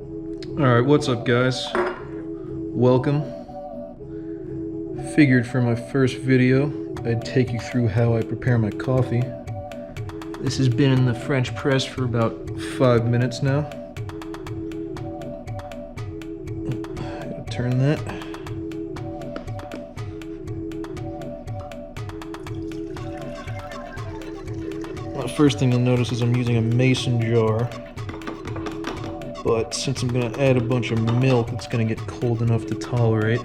Alright, what's up guys? Welcome. Figured for my first video, I'd take you through how I prepare my coffee. This has been in the French press for about 5 minutes now. Gotta turn that. Well, the first thing you'll notice is I'm using a mason jar. But since I'm going to add a bunch of milk, it's going to get cold enough to tolerate.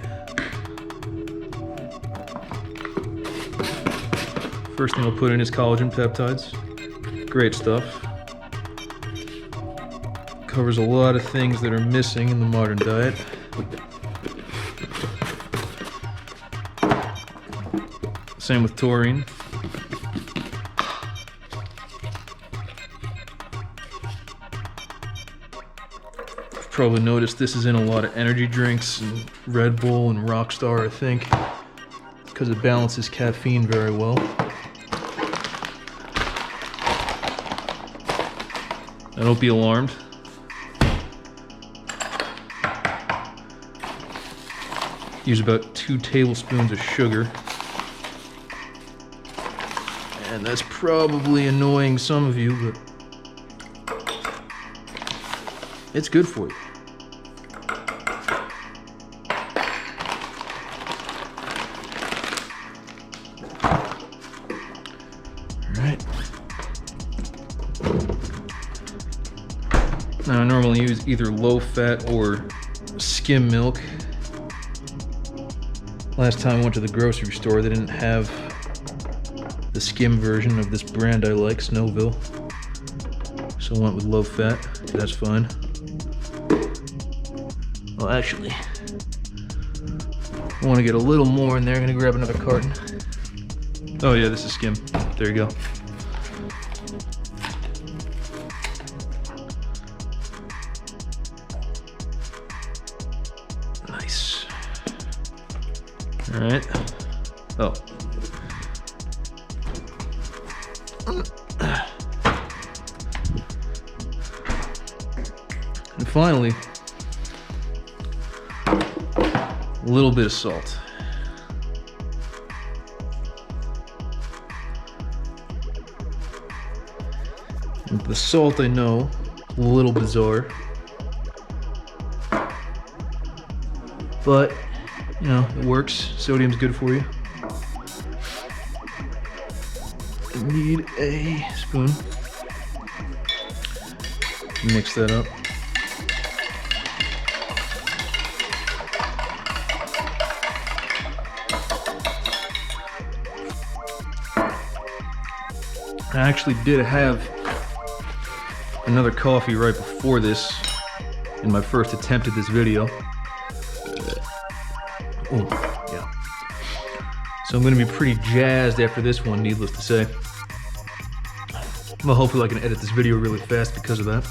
First thing I'll put in is collagen peptides. Great stuff. Covers a lot of things that are missing in the modern diet. Same with taurine. Probably noticed this is in a lot of energy drinks and Red Bull and Rockstar, I think, because it balances caffeine very well. Now don't be alarmed. Use about 2 tablespoons of sugar. And that's probably annoying some of you, but it's good for you. Alright. Now I normally use either low fat or skim milk. Last time I went to the grocery store, they didn't have the skim version of this brand I like, Snowville. So I went with low fat. That's fine. Well, actually, I want to get a little more in there. I'm going to grab another carton. Oh yeah, this is skim. There you go. Nice. All right. Oh. And finally, a little bit of salt. With the salt, I know, a little bizarre, but you know, it works. Sodium's good for you. I need a spoon. Mix that up. I actually did have another coffee right before this in my first attempt at this video. Oh, yeah. So I'm going to be pretty jazzed after this one, needless to say. Well, hopefully I can edit this video really fast because of that.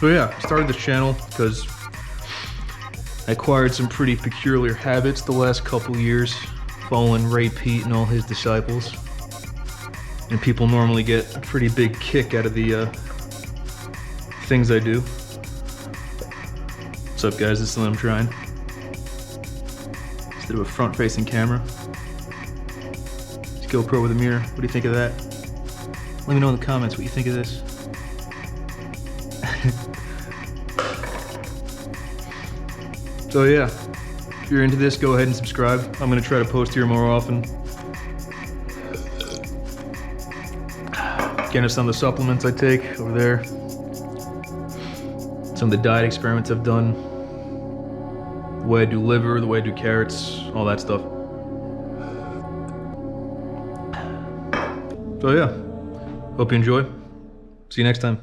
So yeah, I started this channel because I acquired some pretty peculiar habits the last couple years, following Ray Pete and all his disciples. And people normally get a pretty big kick out of the things I do. What's up guys, this is what I'm trying. Instead of a front-facing camera. It's GoPro with a mirror. What do you think of that? Let me know in the comments what you think of this. So yeah, if you're into this, go ahead and subscribe. I'm going to try to post here more often. Again, some of the supplements I take over there. Some of the diet experiments I've done. The way I do liver, the way I do carrots, all that stuff. So yeah, hope you enjoy. See you next time.